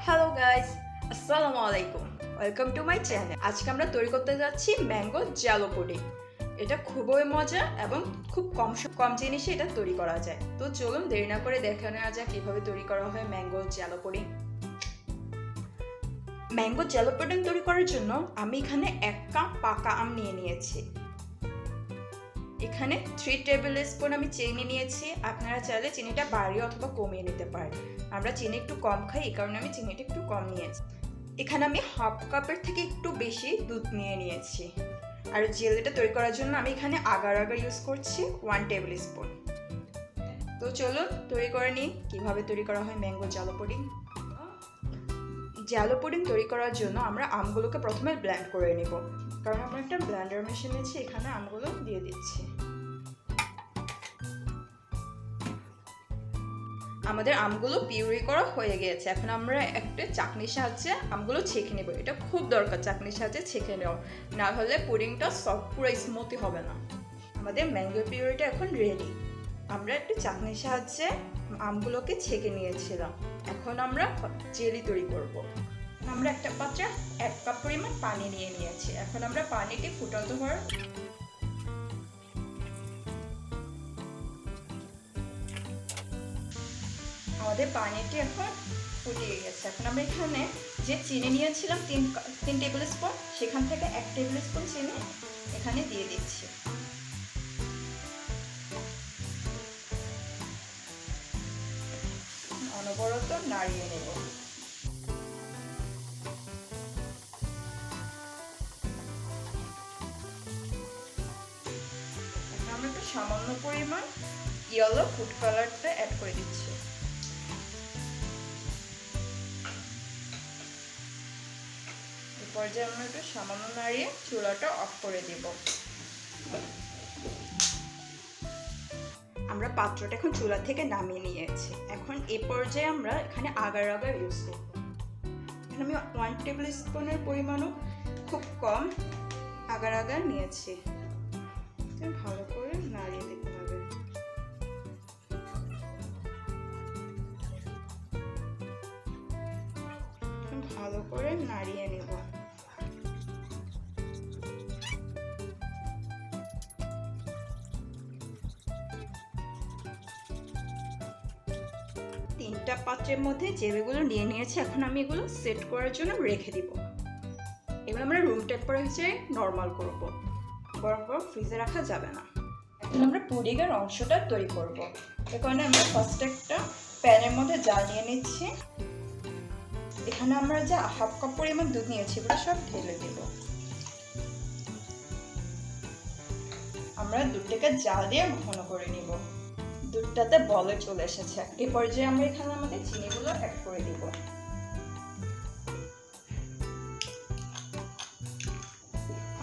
Hello guys, আসসালামু আলাইকুম। Welcome to my channel. আজকে আমরা তৈরি করতে যাচ্ছি ম্যাঙ্গো জ্যালো পুডিং। এটা খুবই মজা এবং খুব কম জিনিসে এটা তৈরি করা যায়। তো চলুন দেরি না করে দেখে নেওয়া যাক কিভাবে তৈরি করা হয় ম্যাঙ্গো জ্যালো পুডিং। ম্যাঙ্গো জ্যালো পুডিং তৈরি করার জন্য আমি এখানে 1 কাপ পাকা আম নিয়ে নিয়েছি। এখানে 3 টেবিল স্পুন আমি চিনি নিয়েছি। আপনারা চাইলে চিনিটা বাড়িয়ে অথবা কমিয়ে নিতে পারেন। আমরা চিনি একটু কম খাই, এই কারণে আমি চিনিটা একটু কম নিয়েছি। এখানে আমি হাফ কাপের থেকে একটু বেশি দুধ নিয়ে নিয়েছি। আর জেলিটা তৈরি করার জন্য আমি এখানে আগার ইউজ করছি 1 টেবিল স্পুন। তো চলুন তৈরি করে নিই কীভাবে তৈরি করা হয় ম্যাঙ্গো জ্যালো পুডিং। জ্যালো পুডিং তৈরি করার জন্য আমরা আমগুলোকে প্রথমে ব্লেন্ড করে নেব, কারণ আমরা একটা ব্লেন্ডার মেশিন নিয়েছি, এখানে আমগুলো দিয়ে দিচ্ছি। আমাদের আমগুলো পিউরি করা হয়ে গিয়েছে। এখন আমরা একটা চাকনির সাহায্যে আমগুলো ছেঁকে নেব। এটা খুব দরকার চাকনির সাহায্যে ছেঁকে নেওয়া, না হলে পুডিংটা সফট পুরো স্মুথি হবে না। আমাদের ম্যাঙ্গো পিউরিটা এখন রেডি। আমরা একটা চাকনির সাহায্যে আমগুলোকে ছেঁকে নিয়েছিলাম। এখন আমরা জেলি তৈরি করব। আমরা একটা পাত্রে 1 কাপ পরিমাণ পানি নিয়ে নিয়েছি। এখন আমরা পানিটি ফুটাতে হওয়ার আমাদের পানিটি এখন ফুটিয়ে গেছে। এখন আমরা এখানে যে চিনি নিয়েছিলাম 3 টেবিল স্পুন, সেখান থেকে 1 টেবিল স্পুন চিনি এখানে দিয়ে দিচ্ছি। অনবরত নাড়িয়ে নেব। এখন আমরা একটু সামান্য পরিমাণ ইয়েলো ফুড কালারটা অ্যাড করে দিচ্ছি। পর্যায়ে আমরা একটু সামান্য নাড়িয়ে চুলাটা অফ করে দেব। আমরা পাত্রটা এখন চুলা থেকে নামিয়ে নিয়েছি। এখন এই পর্যায়ে আমরা এখানে আগার ইউজ করব। এখানে আমি 1 টেবিল স্পুনের পরিমাণও খুব কম আগার নিয়েছি। ভালো করে নাড়িয়ে দিতে হবে। ভালো করে নাড়িয়ে নেব। তিনটা পাত্রের মধ্যে জেলিগুলো নিয়ে নিয়েছি। এখন আমি এগুলো সেট করার জন্য রেখে দিব। এগুলো আমরা রুম টেম্পারেচারে নর্মাল করব, বরফ ফ্রিজে রাখা যাবে না। এখন আমরা পুডিংয়ের অংশটা তৈরি করব। এর কারণে আমরা ফার্স্ট একটা প্যানের মধ্যে জাল নিয়ে নিচ্ছি। এখানে আমরা যে হাফ কাপ পরিমাণ দুধ নিয়েছি এগুলো সব ঢেলে দেব। আমরা দুধটাকে জাল দিয়ে ঘন করে নিব। দুধটাতে বলে চলে এসেছে। এই পর্যায়ে আমরা এখানে আমাদের চিনিগুলো অ্যাড করে দিব।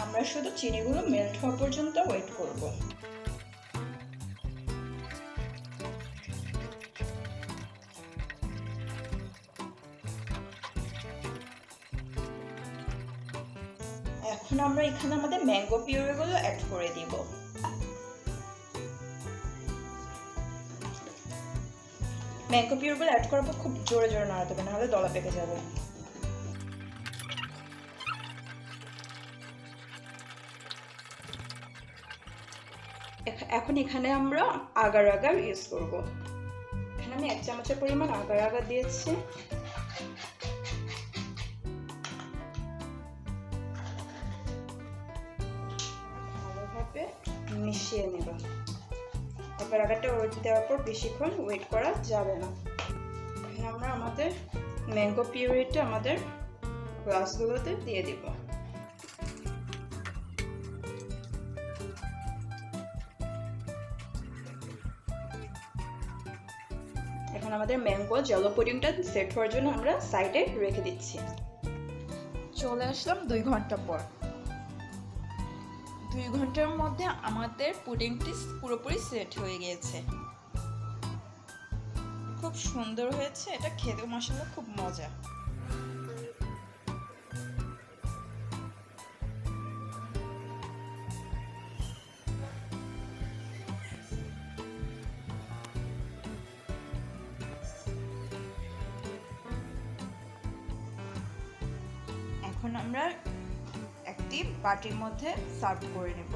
আমরা শুধু চিনিগুলো মেল্ট হওয়া পর্যন্ত ওয়েট করব। এখন আমরা এখানে আমাদের ম্যাঙ্গো পিউরিগুলো অ্যাড করে দিব। ম্যাঙ্গো পিউরিগুলো অ্যাড করার পর খুব জোরে জোরে নাড়াতে হবে, নাহলে দলা পেকে যাবে। এখন এখানে আমরা আগার ইউজ করব। এখানে আমি 1 চামচের পরিমাণ আগার দিয়েছি। ভালোভাবে মিশিয়ে নেব। আগারটা দেওয়ার পর বেশিক্ষণ ওয়েট করা যাবে না। এখানে আমরা আমাদের ম্যাঙ্গো পিউরিটা আমাদের গ্লাসগুলোতে দিয়ে দিব। এখন আমাদের ম্যাঙ্গো জ্যালো পুডিংটা সেট হওয়ার জন্য আমরা সাইডে রেখে দিচ্ছি। চলে আসলাম 2 ঘন্টা পর। 2 ঘন্টার মধ্যে আমাদের পুডিংটি পুরোপুরি সেট হয়ে গিয়েছে। খুব সুন্দর হয়েছে। এটা খেতেও মাশাআল্লাহ খুব মজা। এখন আমরা একটি বাটির মধ্যে সার্ভ করে নেব।